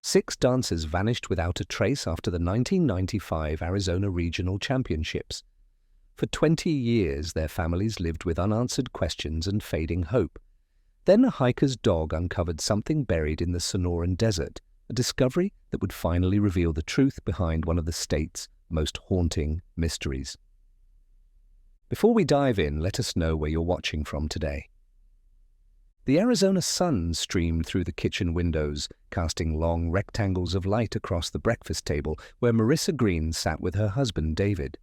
6 dancers vanished without a trace after the 1995 Arizona Regional Championships. For 20 years, their families lived with unanswered questions and fading hope. Then a hiker's dog uncovered something buried in the Sonoran Desert, a discovery that would finally reveal the truth behind one of the state's most haunting mysteries. Before we dive in, let us know where you're watching from today. The Arizona sun streamed through the kitchen windows, casting long rectangles of light across the breakfast table where Marissa Green sat with her husband David.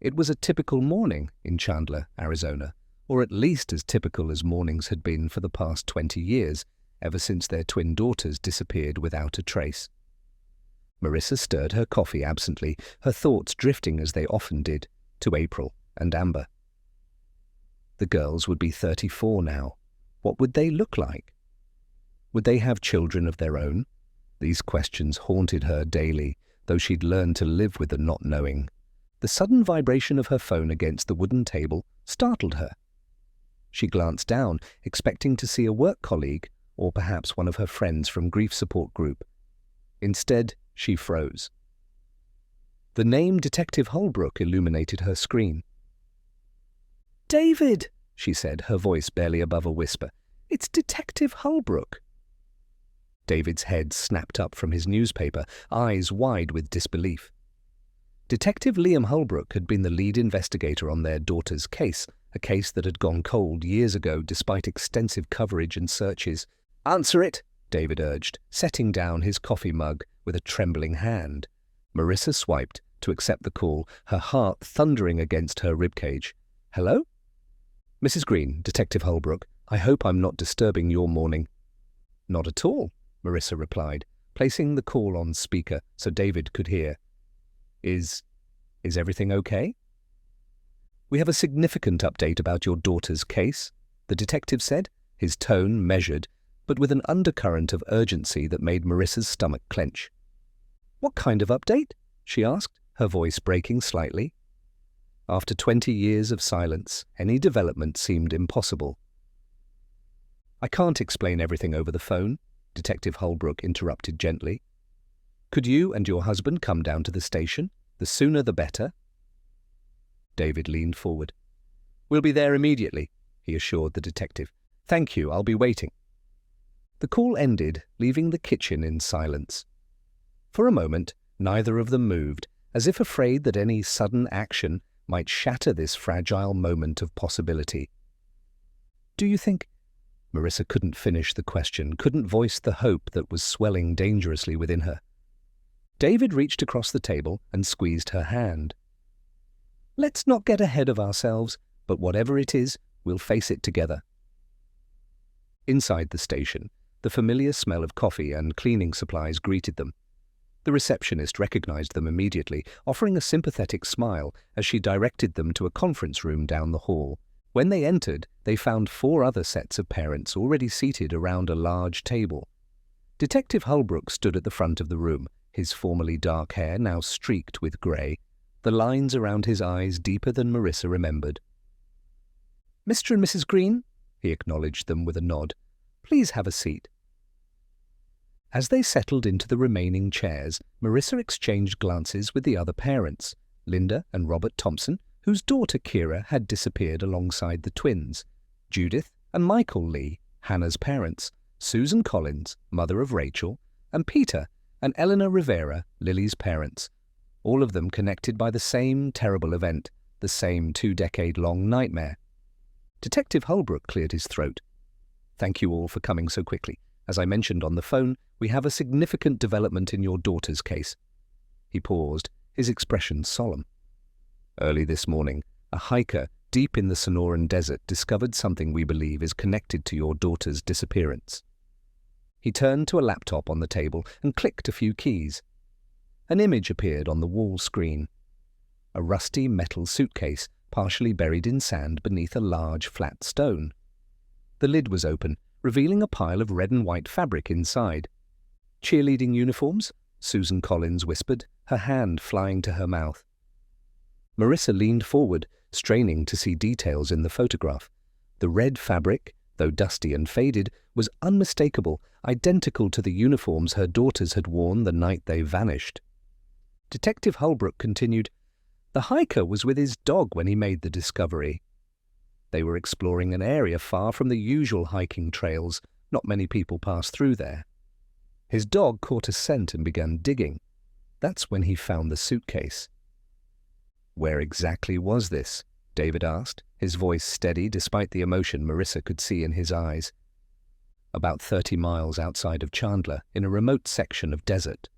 It was a typical morning in Chandler, Arizona, or at least as typical as mornings had been for the past 20 years, ever since their twin daughters disappeared without a trace. Marissa stirred her coffee absently, her thoughts drifting as they often did, to April and Amber. The girls would be 34 now. What would they look like? Would they have children of their own? These questions haunted her daily, though she'd learned to live with the not knowing. The sudden vibration of her phone against the wooden table startled her. She glanced down, expecting to see a work colleague or perhaps one of her friends from grief support group. Instead, she froze. The name Detective Holbrook illuminated her screen. "David!" she said, her voice barely above a whisper. "It's Detective Holbrook." David's head snapped up from his newspaper, eyes wide with disbelief. Detective Liam Holbrook had been the lead investigator on their daughter's case, a case that had gone cold years ago despite extensive coverage and searches. "Answer it," David urged, setting down his coffee mug with a trembling hand. Marissa swiped to accept the call, her heart thundering against her ribcage. "Hello?" "Mrs. Green, Detective Holbrook, I hope I'm not disturbing your morning." "Not at all," Marissa replied, placing the call on speaker so David could hear. Is everything okay?" "We have a significant update about your daughter's case," the detective said, his tone measured, but with an undercurrent of urgency that made Marissa's stomach clench. "What kind of update?" she asked, her voice breaking slightly. After 20 years of silence, any development seemed impossible. "I can't explain everything over the phone," Detective Holbrook interrupted gently. "Could you and your husband come down to the station? The sooner the better." David leaned forward. "We'll be there immediately," he assured the detective. "Thank you, I'll be waiting." The call ended, leaving the kitchen in silence. For a moment, neither of them moved, as if afraid that any sudden action might shatter this fragile moment of possibility. "Do you think—" Marissa couldn't finish the question, couldn't voice the hope that was swelling dangerously within her. David reached across the table and squeezed her hand. "Let's not get ahead of ourselves, but whatever it is, we'll face it together." Inside the station, the familiar smell of coffee and cleaning supplies greeted them. The receptionist recognized them immediately, offering a sympathetic smile as she directed them to a conference room down the hall. When they entered, they found 4 other sets of parents already seated around a large table. Detective Holbrook stood at the front of the room, his formerly dark hair now streaked with grey, the lines around his eyes deeper than Marissa remembered. "Mr. and Mrs. Green," he acknowledged them with a nod. "Please have a seat." As they settled into the remaining chairs, Marissa exchanged glances with the other parents, Linda and Robert Thompson, whose daughter Kira had disappeared alongside the twins, Judith and Michael Lee, Hannah's parents, Susan Collins, mother of Rachel, and Peter and Eleanor Rivera, Lily's parents, all of them connected by the same terrible event, the same 2-decade-long nightmare. Detective Holbrook cleared his throat. "Thank you all for coming so quickly. As I mentioned on the phone, we have a significant development in your daughter's case." He paused, his expression solemn. "Early this morning, a hiker deep in the Sonoran Desert discovered something we believe is connected to your daughter's disappearance." He turned to a laptop on the table and clicked a few keys. An image appeared on the wall screen. A rusty metal suitcase, partially buried in sand beneath a large flat stone. The lid was open, revealing a pile of red and white fabric inside. "Cheerleading uniforms?" Susan Collins whispered, her hand flying to her mouth. Marissa leaned forward, straining to see details in the photograph. The red fabric, though dusty and faded, was unmistakable, identical to the uniforms her daughters had worn the night they vanished. Detective Holbrook continued, "The hiker was with his dog when he made the discovery. They were exploring an area far from the usual hiking trails. Not many people pass through there. His dog caught a scent and began digging. That's when he found the suitcase." "Where exactly was this?" David asked, his voice steady despite the emotion Marissa could see in his eyes. "About 30 miles outside of Chandler, in a remote section of desert."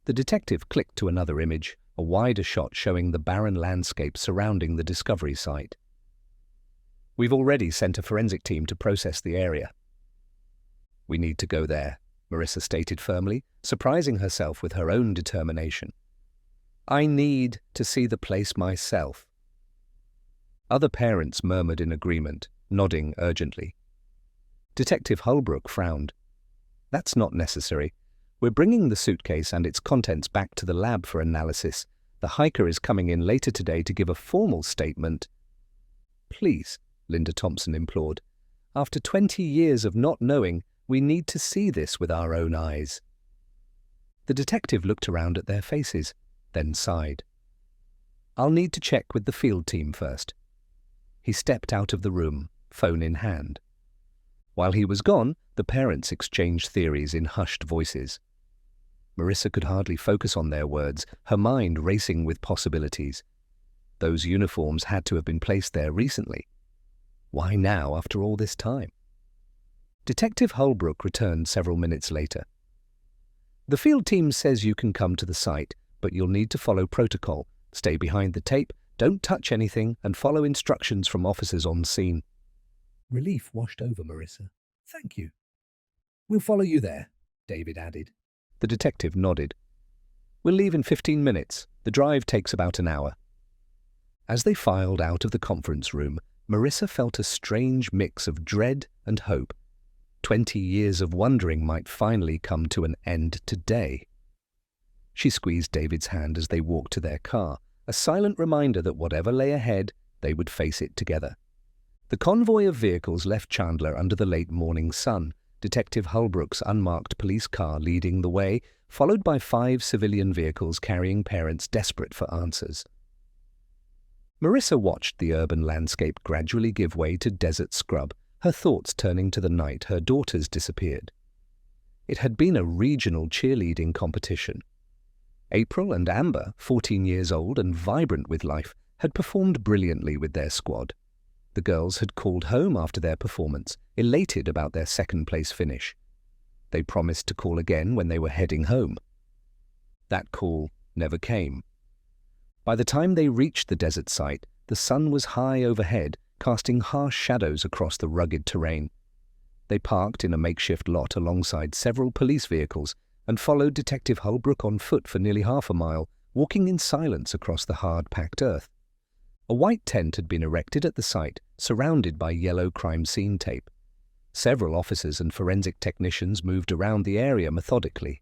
The detective clicked to another image, a wider shot showing the barren landscape surrounding the discovery site. "We've already sent a forensic team to process the area." "We need to go there," Marissa stated firmly, surprising herself with her own determination. "I need to see the place myself." Other parents murmured in agreement, nodding urgently. Detective Holbrook frowned. "That's not necessary. We're bringing the suitcase and its contents back to the lab for analysis. The hiker is coming in later today to give a formal statement." "Please," Linda Thompson implored. "After 20 years of not knowing, we need to see this with our own eyes." The detective looked around at their faces, then sighed. "I'll need to check with the field team first." He stepped out of the room, phone in hand. While he was gone, the parents exchanged theories in hushed voices. Marissa could hardly focus on their words, her mind racing with possibilities. Those uniforms had to have been placed there recently. Why now, after all this time? Detective Holbrook returned several minutes later. "The field team says you can come to the site, but you'll need to follow protocol. Stay behind the tape, don't touch anything, and follow instructions from officers on scene." Relief washed over Marissa. "Thank you." "We'll follow you there," David added. The detective nodded. "We'll leave in 15 minutes. The drive takes about an hour." As they filed out of the conference room, Marissa felt a strange mix of dread and hope. 20 years of wondering might finally come to an end today. She squeezed David's hand as they walked to their car, a silent reminder that whatever lay ahead, they would face it together. The convoy of vehicles left Chandler under the late morning sun, Detective Holbrook's unmarked police car leading the way, followed by 5 civilian vehicles carrying parents desperate for answers. Marissa watched the urban landscape gradually give way to desert scrub, her thoughts turning to the night her daughters disappeared. It had been a regional cheerleading competition. April and Amber, 14 years old and vibrant with life, had performed brilliantly with their squad. The girls had called home after their performance, elated about their second-place finish. They promised to call again when they were heading home. That call never came. By the time they reached the desert site, the sun was high overhead, casting harsh shadows across the rugged terrain. They parked in a makeshift lot alongside several police vehicles and followed Detective Holbrook on foot for nearly half a mile, walking in silence across the hard-packed earth. A white tent had been erected at the site, surrounded by yellow crime scene tape. Several officers and forensic technicians moved around the area methodically.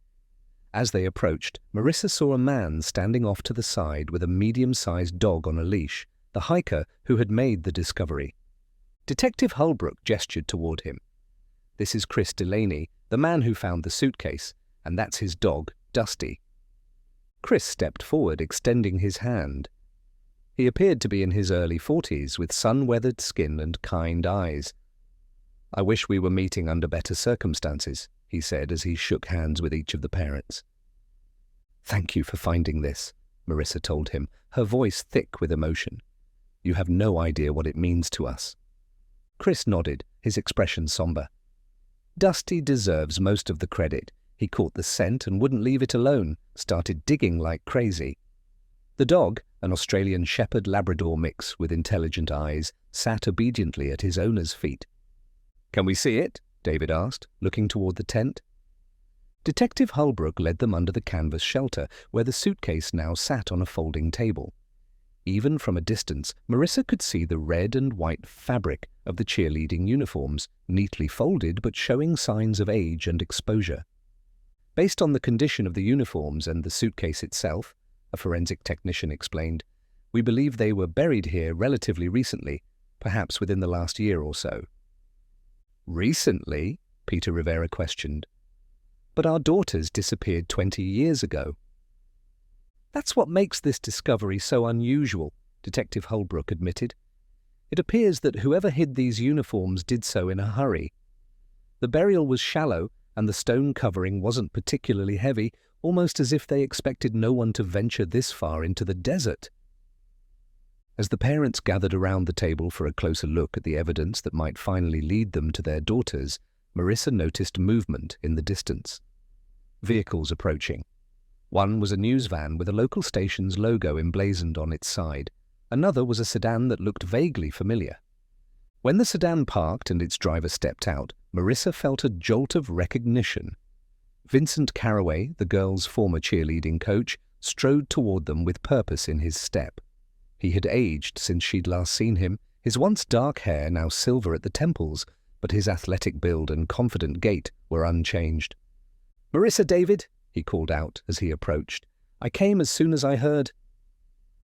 As they approached, Marissa saw a man standing off to the side with a medium-sized dog on a leash, the hiker who had made the discovery. Detective Holbrook gestured toward him. "This is Chris Delaney, the man who found the suitcase, and that's his dog, Dusty." Chris stepped forward, extending his hand. He appeared to be in his early 40s, with sun-weathered skin and kind eyes. "I wish we were meeting under better circumstances," he said as he shook hands with each of the parents. "Thank you for finding this," Marissa told him, her voice thick with emotion. "You have no idea what it means to us." Chris nodded, his expression somber. "Dusty deserves most of the credit. He caught the scent and wouldn't leave it alone, started digging like crazy." The dog, an Australian Shepherd Labrador mix with intelligent eyes, sat obediently at his owner's feet. "Can we see it?" David asked, looking toward the tent. Detective Holbrook led them under the canvas shelter, where the suitcase now sat on a folding table. Even from a distance, Marissa could see the red and white fabric of the cheerleading uniforms, neatly folded but showing signs of age and exposure. Based on the condition of the uniforms and the suitcase itself, a forensic technician explained, "we believe they were buried here relatively recently, perhaps within the last year or so." Recently? Peter Rivera questioned. But our daughters disappeared 20 years ago. That's what makes this discovery so unusual, Detective Holbrook admitted. It appears that whoever hid these uniforms did so in a hurry. The burial was shallow, and the stone covering wasn't particularly heavy, almost as if they expected no one to venture this far into the desert. As the parents gathered around the table for a closer look at the evidence that might finally lead them to their daughters, Marissa noticed movement in the distance. Vehicles approaching. One was a news van with a local station's logo emblazoned on its side. Another was a sedan that looked vaguely familiar. When the sedan parked and its driver stepped out, Marissa felt a jolt of recognition. Vincent Carraway, the girls' former cheerleading coach, strode toward them with purpose in his step. He had aged since she'd last seen him, his once dark hair now silver at the temples, but his athletic build and confident gait were unchanged. "Marissa, David," he called out as he approached. "I came as soon as I heard."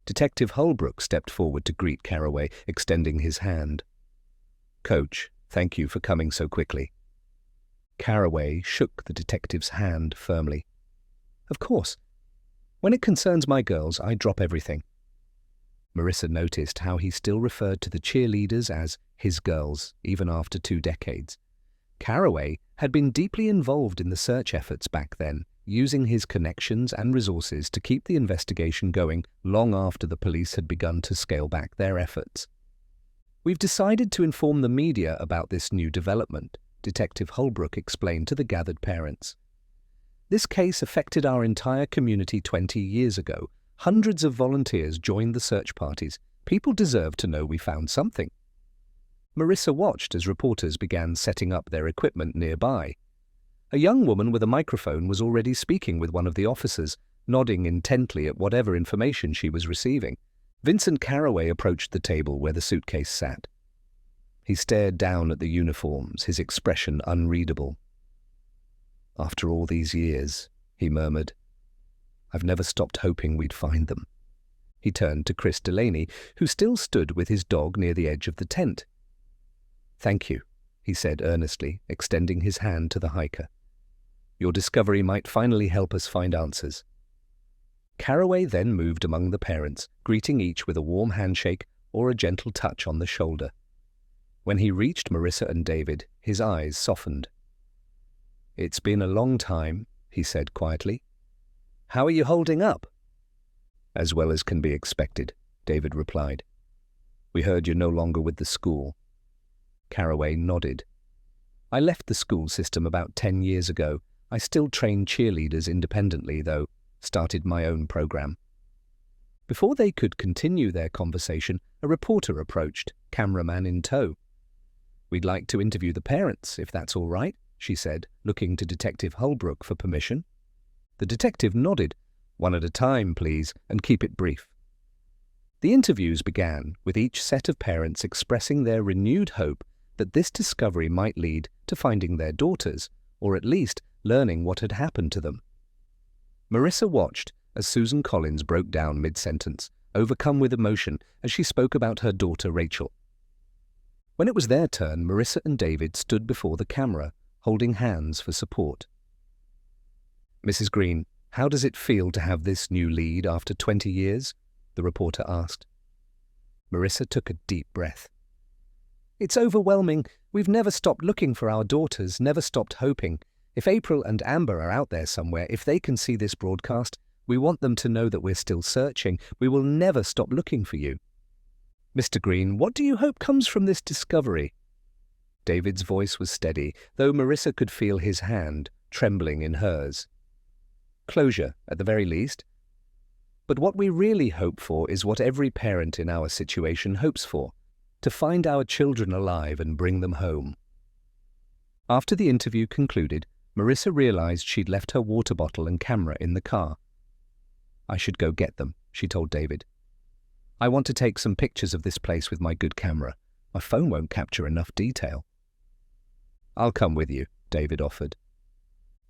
Detective Holbrook stepped forward to greet Carraway, extending his hand. "Coach, thank you for coming so quickly." Carraway shook the detective's hand firmly. "Of course. When it concerns my girls, I drop everything." Marissa noticed how he still referred to the cheerleaders as his girls, even after 2 decades. Carraway had been deeply involved in the search efforts back then, using his connections and resources to keep the investigation going long after the police had begun to scale back their efforts. "We've decided to inform the media about this new development," Detective Holbrook explained to the gathered parents. "This case affected our entire community 20 years ago. Hundreds of volunteers joined the search parties. People deserve to know we found something." Marissa watched as reporters began setting up their equipment nearby. A young woman with a microphone was already speaking with one of the officers, nodding intently at whatever information she was receiving. Vincent Carraway approached the table where the suitcase sat. He stared down at the uniforms, his expression unreadable. "After all these years," he murmured, "I've never stopped hoping we'd find them." He turned to Chris Delaney, who still stood with his dog near the edge of the tent. "Thank you," he said earnestly, extending his hand to the hiker. "Your discovery might finally help us find answers." Carraway then moved among the parents, greeting each with a warm handshake or a gentle touch on the shoulder. When he reached Marissa and David, his eyes softened. "It's been a long time," he said quietly. "How are you holding up?" "As well as can be expected," David replied. "We heard you're no longer with the school." Carraway nodded. "I left the school system about 10 years ago. I still train cheerleaders independently, though. Started my own program." Before they could continue their conversation, a reporter approached, cameraman in tow. "We'd like to interview the parents, if that's all right," she said, looking to Detective Holbrook for permission. The detective nodded. "One at a time, please, and keep it brief." The interviews began, with each set of parents expressing their renewed hope that this discovery might lead to finding their daughters, or at least learning what had happened to them. Marissa watched as Susan Collins broke down mid-sentence, overcome with emotion as she spoke about her daughter Rachel. When it was their turn, Marissa and David stood before the camera, holding hands for support. "Mrs. Green, how does it feel to have this new lead after 20 years?" the reporter asked. Marissa took a deep breath. "It's overwhelming. We've never stopped looking for our daughters, never stopped hoping. If April and Amber are out there somewhere, if they can see this broadcast, we want them to know that we're still searching. We will never stop looking for you." "Mr. Green, what do you hope comes from this discovery?" David's voice was steady, though Marissa could feel his hand trembling in hers. "Closure, at the very least. But what we really hope for is what every parent in our situation hopes for, to find our children alive and bring them home." After the interview concluded, Marissa realized she'd left her water bottle and camera in the car. "I should go get them," she told David. "I want to take some pictures of this place with my good camera. My phone won't capture enough detail." "I'll come with you," David offered.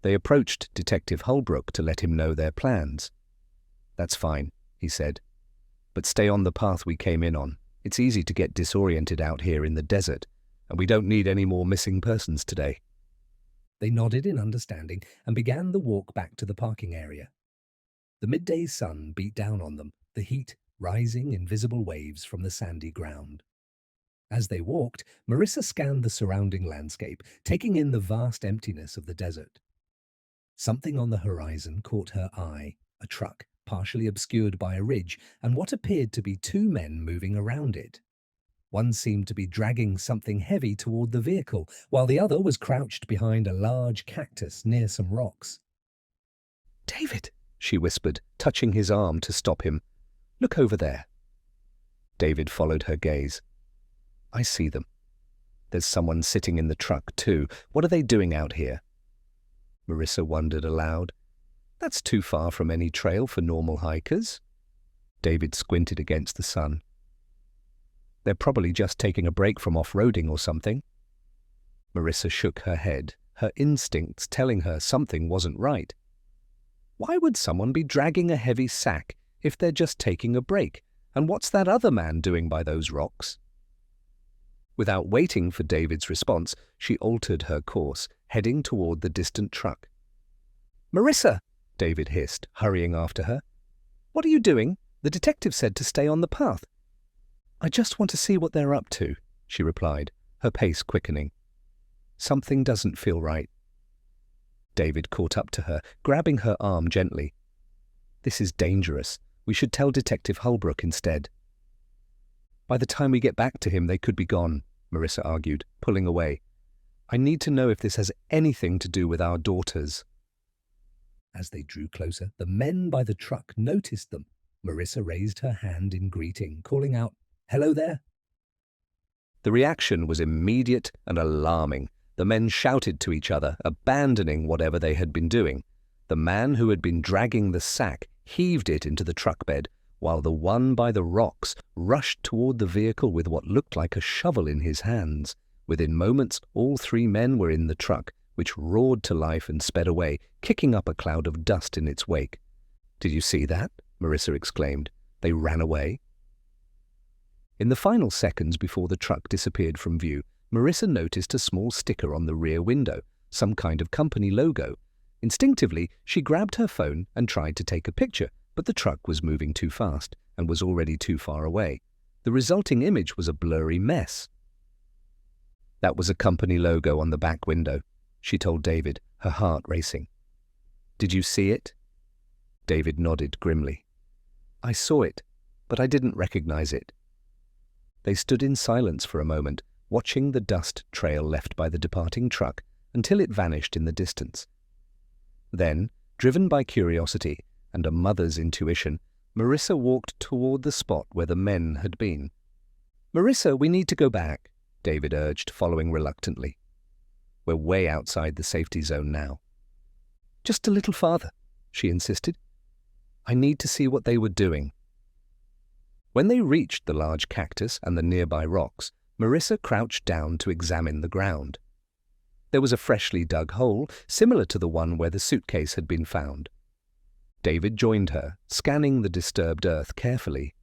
They approached Detective Holbrook to let him know their plans. "That's fine," he said. "But stay on the path we came in on. It's easy to get disoriented out here in the desert. and we don't need any more missing persons today. They nodded in understanding and began the walk back to the parking area. The midday sun beat down on them, the heat rising in visible waves from the sandy ground. As they walked, Marissa scanned the surrounding landscape, taking in the vast emptiness of the desert. Something on the horizon caught her eye, a truck, partially obscured by a ridge, and what appeared to be two men moving around it. One seemed to be dragging something heavy toward the vehicle, while the other was crouched behind a large cactus near some rocks. "David," she whispered, touching his arm to stop him. "Look over there." David followed her gaze. "I see them. There's someone sitting in the truck, too. What are they doing out here?" Marissa wondered aloud. "That's too far from any trail for normal hikers." David squinted against the sun. "They're probably just taking a break from off-roading or something." Marissa shook her head, her instincts telling her something wasn't right. Why would someone be dragging a heavy sack if they're just taking a break? And what's that other man doing by those rocks? Without waiting for David's response, she altered her course, heading toward the distant truck. "Marissa!" David hissed, hurrying after her. "What are you doing? The detective said to stay on the path." "I just want to see what they're up to," she replied, her pace quickening. "Something doesn't feel right." David caught up to her, grabbing her arm gently. "This is dangerous. We should tell Detective Holbrook instead." "By the time we get back to him, they could be gone," Marissa argued, pulling away. "I need to know if this has anything to do with our daughters." As they drew closer, the men by the truck noticed them. Marissa raised her hand in greeting, calling out, "Hello there." The reaction was immediate and alarming. The men shouted to each other, abandoning whatever they had been doing. The man who had been dragging the sack heaved it into the truck bed, while the one by the rocks rushed toward the vehicle with what looked like a shovel in his hands. Within moments, all three men were in the truck, which roared to life and sped away, kicking up a cloud of dust in its wake. "Did you see that?" Marissa exclaimed. "They ran away." In the final seconds before the truck disappeared from view, Marissa noticed a small sticker on the rear window, some kind of company logo. Instinctively, she grabbed her phone and tried to take a picture, but the truck was moving too fast and was already too far away. The resulting image was a blurry mess. "That was a company logo on the back window," she told David, her heart racing. "Did you see it?" David nodded grimly. "I saw it, but I didn't recognize it." They stood in silence for a moment, watching the dust trail left by the departing truck until it vanished in the distance. Then, driven by curiosity and a mother's intuition, Marissa walked toward the spot where the men had been. "Marissa, we need to go back," David urged, following reluctantly. "We're way outside the safety zone now." "Just a little farther," she insisted. "I need to see what they were doing." When they reached the large cactus and the nearby rocks, Marissa crouched down to examine the ground. There was a freshly dug hole, similar to the one where the suitcase had been found. David joined her, scanning the disturbed earth carefully.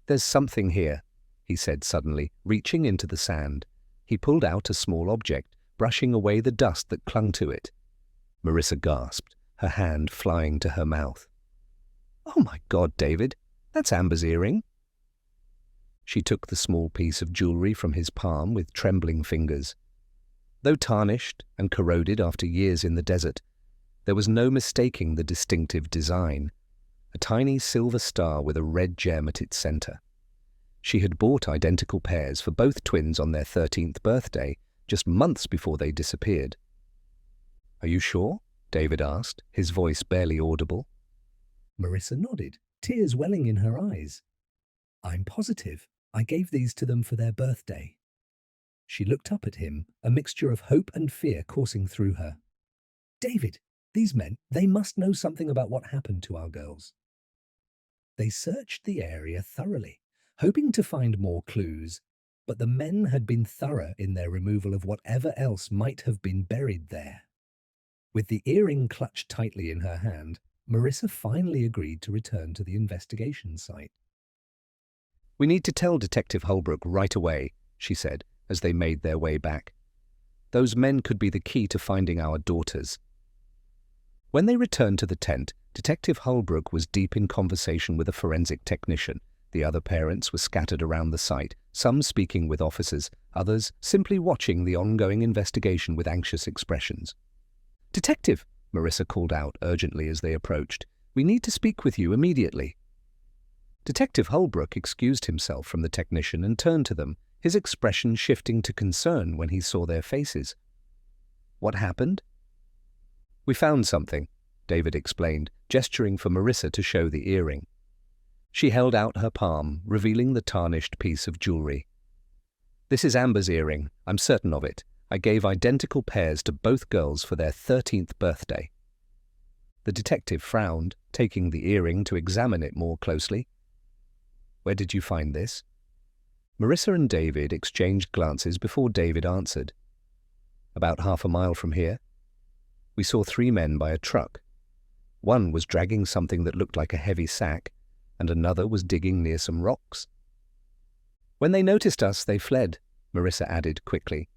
"There's something here," he said suddenly, reaching into the sand. He pulled out a small object, brushing away the dust that clung to it. Marissa gasped, her hand flying to her mouth. "Oh my God, David, that's Amber's earring." She took the small piece of jewelry from his palm with trembling fingers. Though tarnished and corroded after years in the desert, there was no mistaking the distinctive design, a tiny silver star with a red gem at its center. She had bought identical pairs for both twins on their 13th birthday, just months before they disappeared. "Are you sure?" David asked, his voice barely audible. Marissa nodded, tears welling in her eyes. "I'm positive. I gave these to them for their birthday." She looked up at him, a mixture of hope and fear coursing through her. "David, these men, they must know something about what happened to our girls." They searched the area thoroughly, hoping to find more clues, but the men had been thorough in their removal of whatever else might have been buried there. With the earring clutched tightly in her hand, Marissa finally agreed to return to the investigation site. "We need to tell Detective Holbrook right away," she said, as they made their way back. Those men could be the key to finding our daughters. When they returned to the tent, Detective Holbrook was deep in conversation with a forensic technician. The other parents were scattered around the site, some speaking with officers, others simply watching the ongoing investigation with anxious expressions. "Detective," Marissa called out urgently as they approached, "we need to speak with you immediately." Detective Holbrook excused himself from the technician and turned to them, his expression shifting to concern when he saw their faces. "What happened?" "We found something," David explained, gesturing for Marissa to show the earring. She held out her palm, revealing the tarnished piece of jewelry. "This is Amber's earring, I'm certain of it. I gave identical pairs to both girls for their 13th birthday." The detective frowned, taking the earring to examine it more closely. "Where did you find this?" Marissa and David exchanged glances before David answered. "About half a mile from here. We saw 3 men by a truck. One was dragging something that looked like a heavy sack, and another was digging near some rocks. When they noticed us, they fled," Marissa added quickly.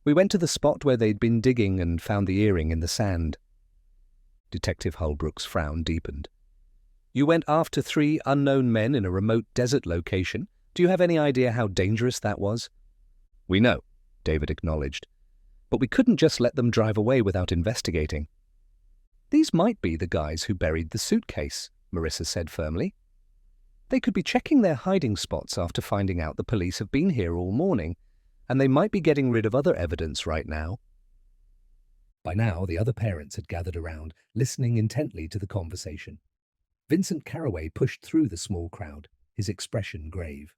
"We went to the spot where they'd been digging and found the earring in the sand." Detective Holbrook's frown deepened. "You went after 3 unknown men in a remote desert location. Do you have any idea how dangerous that was?" "We know," David acknowledged. "But we couldn't just let them drive away without investigating." "These might be the guys who buried the suitcase," Marissa said firmly. "They could be checking their hiding spots after finding out the police have been here all morning, and they might be getting rid of other evidence right now." By now, the other parents had gathered around, listening intently to the conversation. Vincent Carraway pushed through the small crowd, his expression grave.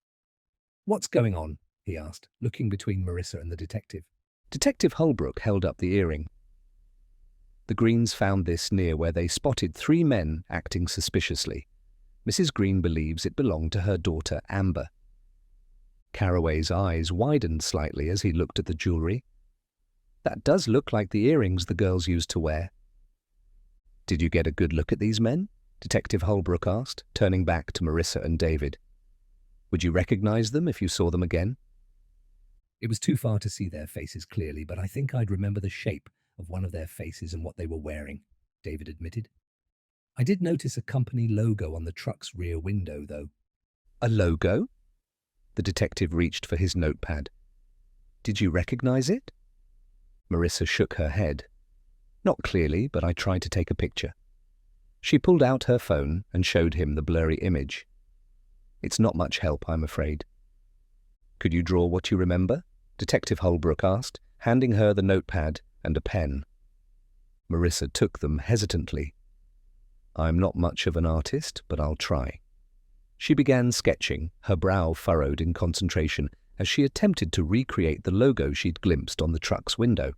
"What's going on?" he asked, looking between Marissa and the detective. Detective Holbrook held up the earring. "The Greens found this near where they spotted 3 men acting suspiciously. Mrs. Green believes it belonged to her daughter, Amber." Carraway's eyes widened slightly as he looked at the jewelry. "That does look like the earrings the girls used to wear." "Did you get a good look at these men?" Detective Holbrook asked, turning back to Marissa and David. "Would you recognize them if you saw them again?" "It was too far to see their faces clearly, but I think I'd remember the shape of one of their faces and what they were wearing," David admitted. "I did notice a company logo on the truck's rear window, though." "A logo?" The detective reached for his notepad. "Did you recognize it?" Marissa shook her head. "Not clearly, but I tried to take a picture." She pulled out her phone and showed him the blurry image. "It's not much help, I'm afraid." "Could you draw what you remember?" Detective Holbrook asked, handing her the notepad and a pen. Marissa took them hesitantly. "I'm not much of an artist, but I'll try." She began sketching, her brow furrowed in concentration as she attempted to recreate the logo she'd glimpsed on the truck's window.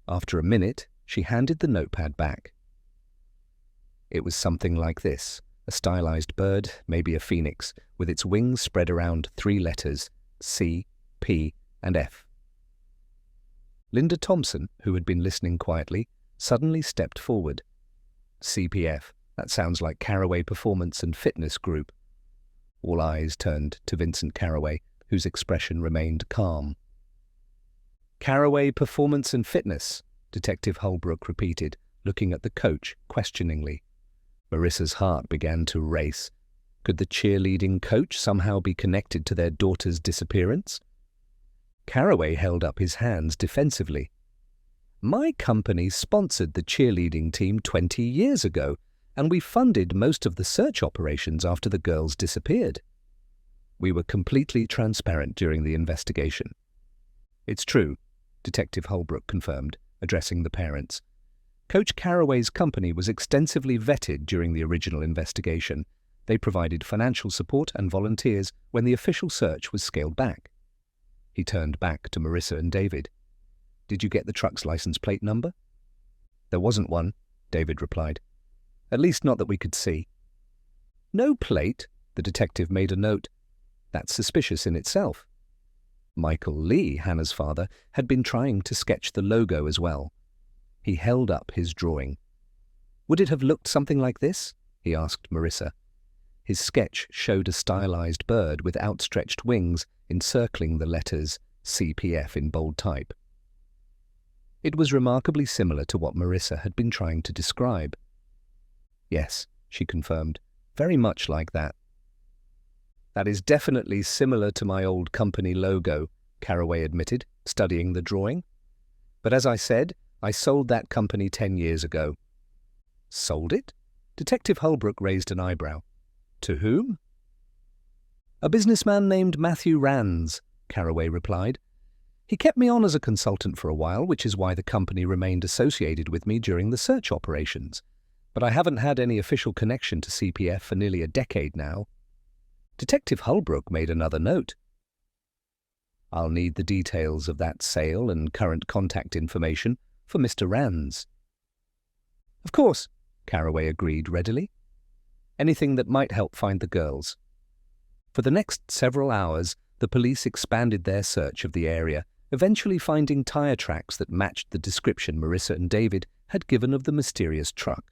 After a minute, she handed the notepad back. It was something like this, a stylized bird, maybe a phoenix, with its wings spread around 3 letters, C, P, and F. Linda Thompson, who had been listening quietly, suddenly stepped forward. "CPF, that sounds like Carraway Performance and Fitness Group." All eyes turned to Vincent Carraway, whose expression remained calm. "Carraway Performance and Fitness," Detective Holbrook repeated, looking at the coach questioningly. Marissa's heart began to race. Could the cheerleading coach somehow be connected to their daughter's disappearance? Carraway held up his hands defensively. "My company sponsored the cheerleading team 20 years ago, and we funded most of the search operations after the girls disappeared. We were completely transparent during the investigation." "It's true," Detective Holbrook confirmed, addressing the parents. "Coach Carraway's company was extensively vetted during the original investigation. They provided financial support and volunteers when the official search was scaled back." He turned back to Marissa and David. "Did you get the truck's license plate number?" "There wasn't one," David replied. "At least not that we could see." "No plate?" The detective made a note. "That's suspicious in itself." Michael Lee, Hannah's father, had been trying to sketch the logo as well. He held up his drawing. "Would it have looked something like this?" he asked Marissa. His sketch showed a stylized bird with outstretched wings encircling the letters CPF in bold type. It was remarkably similar to what Marissa had been trying to describe. "Yes," she confirmed, "very much like that." "That is definitely similar to my old company logo," Carraway admitted, studying the drawing. "But as I said, I sold that company 10 years ago." "Sold it?" Detective Holbrook raised an eyebrow. "To whom?" "A businessman named Matthew Rands," Carraway replied. "He kept me on as a consultant for a while, which is why the company remained associated with me during the search operations. But I haven't had any official connection to CPF for nearly a decade now." Detective Holbrook made another note. "I'll need the details of that sale and current contact information for Mr. Rands." "Of course," Carraway agreed readily. "Anything that might help find the girls." For the next several hours, the police expanded their search of the area, eventually finding tire tracks that matched the description Marissa and David had given of the mysterious truck.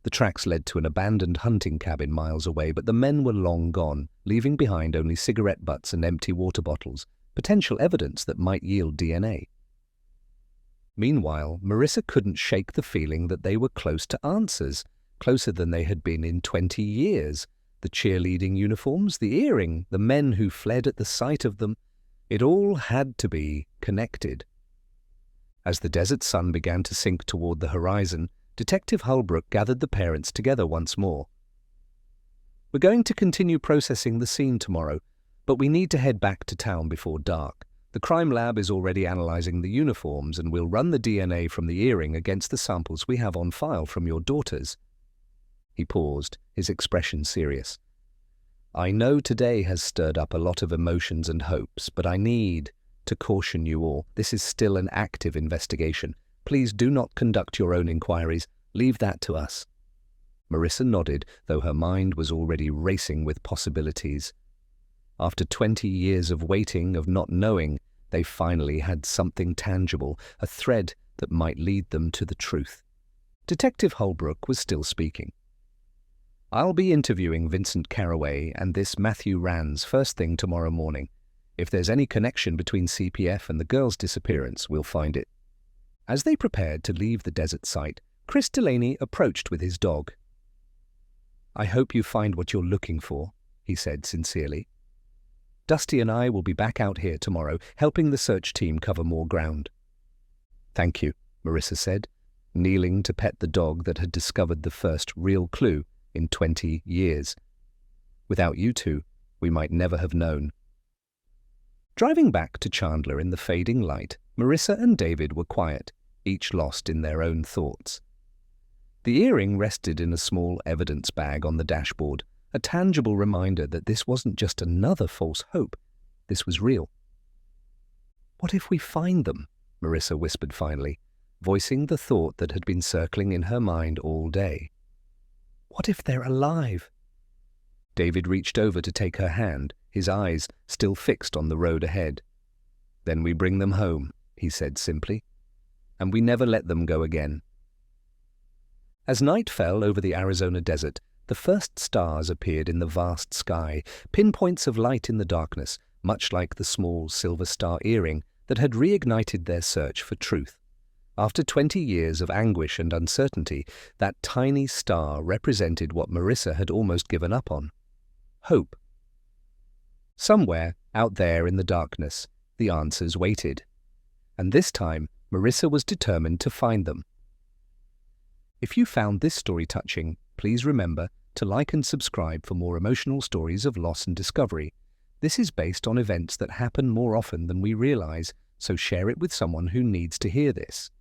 The tracks led to an abandoned hunting cabin miles away, but the men were long gone, leaving behind only cigarette butts and empty water bottles, potential evidence that might yield DNA. Meanwhile, Marissa couldn't shake the feeling that they were close to answers, closer than they had been in 20 years. The cheerleading uniforms, the earring, the men who fled at the sight of them, it all had to be connected. As the desert sun began to sink toward the horizon, Detective Holbrook gathered the parents together once more. "We're going to continue processing the scene tomorrow, but we need to head back to town before dark. The crime lab is already analyzing the uniforms, and we'll run the DNA from the earring against the samples we have on file from your daughters." He paused, his expression serious. "I know today has stirred up a lot of emotions and hopes, but I need to caution you all. This is still an active investigation. Please do not conduct your own inquiries. Leave that to us." Marissa nodded, though her mind was already racing with possibilities. After 20 years of waiting, of not knowing, they finally had something tangible, a thread that might lead them to the truth. Detective Holbrook was still speaking. "I'll be interviewing Vincent Carraway and this Matthew Rands first thing tomorrow morning. If there's any connection between CPF and the girl's disappearance, we'll find it." As they prepared to leave the desert site, Chris Delaney approached with his dog. "I hope you find what you're looking for," he said sincerely. "Dusty and I will be back out here tomorrow, helping the search team cover more ground." "Thank you," Marissa said, kneeling to pet the dog that had discovered the first real clue in 20 years. "Without you two, we might never have known." Driving back to Chandler in the fading light, Marissa and David were quiet, each lost in their own thoughts. The earring rested in a small evidence bag on the dashboard, a tangible reminder that this wasn't just another false hope. This was real. "What if we find them?" Marissa whispered finally, voicing the thought that had been circling in her mind all day. "What if they're alive?" David reached over to take her hand, his eyes still fixed on the road ahead. "Then we bring them home," he said simply, "and we never let them go again." As night fell over the Arizona desert, the first stars appeared in the vast sky, pinpoints of light in the darkness, much like the small silver star earring that had reignited their search for truth. After 20 years of anguish and uncertainty, that tiny star represented what Marissa had almost given up on: hope. Somewhere, out there in the darkness, the answers waited. And this time, Marissa was determined to find them. If you found this story touching, please remember to like and subscribe for more emotional stories of loss and discovery. This is based on events that happen more often than we realize, so share it with someone who needs to hear this.